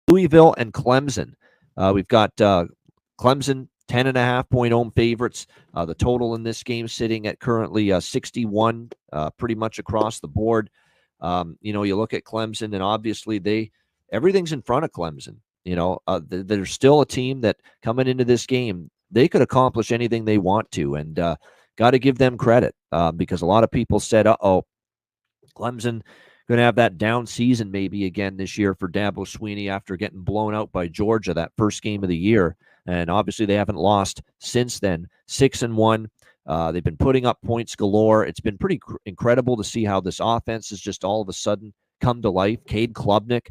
Louisville and Clemson. We've got Clemson 10.5-point home favorites. The total in this game sitting at currently 61, pretty much across the board. You look at Clemson, and obviously everything's in front of Clemson. They're still a team that coming into this game, they could accomplish anything they want to, and got to give them credit because a lot of people said, Clemson going to have that down season maybe again this year for Dabo Swinney after getting blown out by Georgia that first game of the year. And obviously they haven't lost since then. 6-1. They've been putting up points galore. It's been pretty incredible to see how this offense has just all of a sudden come to life. Cade Klubnik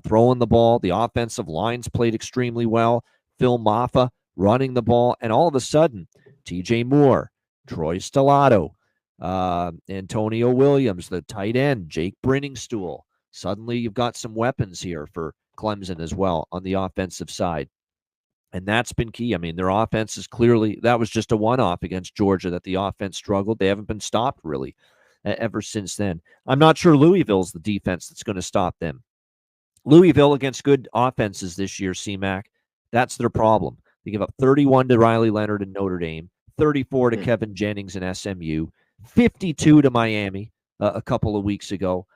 throwing the ball. The offensive line's played extremely well. Phil Maffa running the ball. And all of a sudden, TJ Moore, Troy Stellato, Antonio Williams, the tight end, Jake Brenningstool. Suddenly you've got some weapons here for Clemson as well on the offensive side. And that's been key. I mean, their offense is clearly, that was just a one-off against Georgia that the offense struggled. They haven't been stopped really ever since then. I'm not sure Louisville's the defense that's going to stop them. Louisville against good offenses this year, CMAC, that's their problem. They give up 31 to Riley Leonard in Notre Dame, 34 to Kevin Jennings in SMU, 52 to Miami a couple of weeks ago.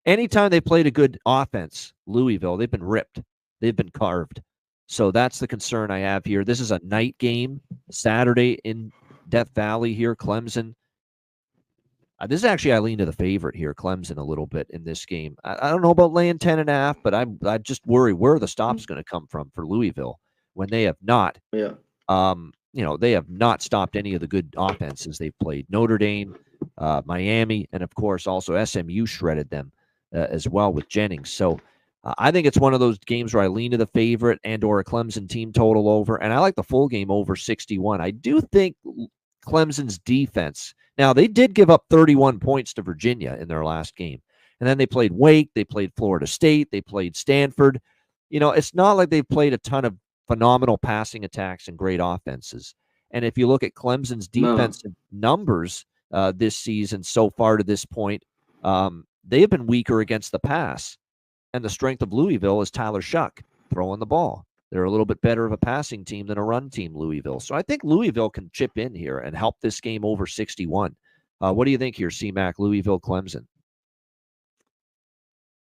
Anytime they played a good offense, Louisville, they've been ripped. They've been carved. So that's the concern I have here. This is a night game, Saturday in Death Valley here, Clemson. This is actually, I lean to the favorite here, Clemson, a little bit in this game. I don't know about laying 10.5, but I just worry where the stop's going to come from for Louisville when they have not. Yeah. They have not stopped any of the good offenses they've played. Notre Dame, Miami, and of course also SMU shredded them as well with Jennings. So I think it's one of those games where I lean to the favorite and or a Clemson team total over, and I like the full game over 61. I do think Clemson's defense, now they did give up 31 points to Virginia in their last game, and then they played Wake, they played Florida State, they played Stanford. It's not like they've played a ton of phenomenal passing attacks and great offenses. And if you look at Clemson's defensive numbers this season so far to this point, they have been weaker against the pass. And the strength of Louisville is Tyler Shuck throwing the ball. They're a little bit better of a passing team than a run team, Louisville. So I think Louisville can chip in here and help this game over 61. What do you think here, CMAC, Louisville, Clemson?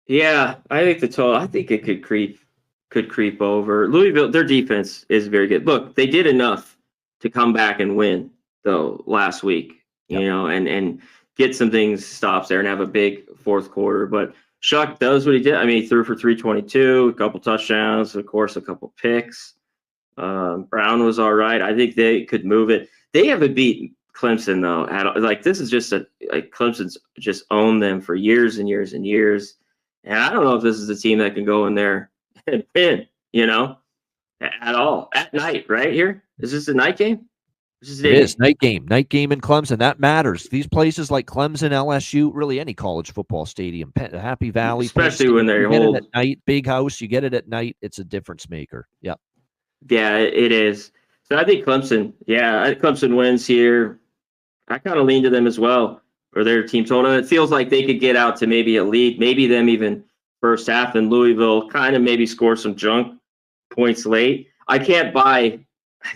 Yeah, I think the total, I think it could creep over. Louisville, their defense is very good. Look, they did enough to come back and win, though, last week, and get some things stops there and have a big fourth quarter. But Shuck does what he did. I mean, he threw for 322, a couple touchdowns, of course, a couple picks. Brown was all right. I think they could move it. They haven't beaten Clemson, though. This is just Clemson's just owned them for years and years and years. And I don't know if this is a team that can go in there and win, at all. At night, right here? Is this a night game? It is night game in Clemson. That matters. These places like Clemson, LSU, really any college football stadium, Happy Valley, especially when they're at night, big house. You get it at night. It's a difference maker. Yeah, it is. So I think Clemson. Yeah, Clemson wins here. I kind of lean to them as well for their team total. It feels like they could get out to maybe a lead, maybe them even first half, and Louisville kind of maybe score some junk points late. I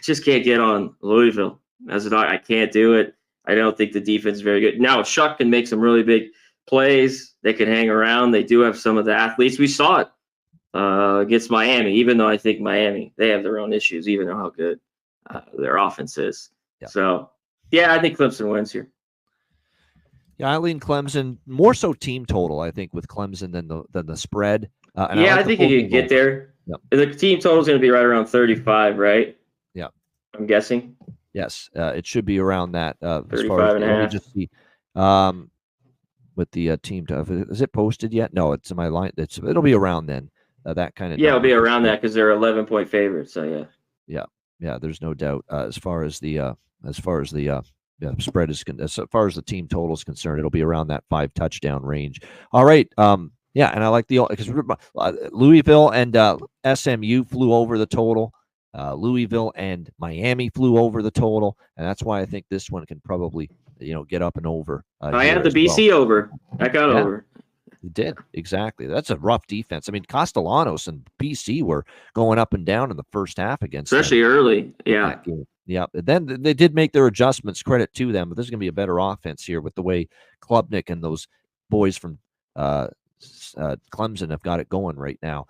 just can't get on Louisville as a dog. I can't do it. I don't think the defense is very good. Now, Shuck can make some really big plays. They can hang around. They do have some of the athletes. We saw it against Miami, even though I think Miami, they have their own issues, even though how good their offense is. Yeah. So, yeah, I think Clemson wins here. Yeah, I lean Clemson, more so team total, I think, with Clemson than the spread. I think you can get there. Yep. The team total is going to be right around 35, right? Yeah. I'm guessing. Yes, it should be around that. 35 and a half. Just see, with the team, is it posted yet? No, it's in my line. It'll be around then. That kind of. Yeah, it'll be around that because they're 11-point favorites. So yeah. There's no doubt as far as the spread is as far as the team total is concerned, it'll be around that 5 touchdown range. All right. Yeah, and I like because Louisville and SMU flew over the total. Louisville and Miami flew over the total, and that's why I think this one can probably get up and over. I had the BC over. I got over. It did. Exactly. That's a rough defense. I mean, Castellanos and BC were going up and down in the first half against them. Especially early. Yeah. Yeah. Then they did make their adjustments, credit to them, but this is going to be a better offense here with the way Klubnik and those boys from Clemson have got it going right now.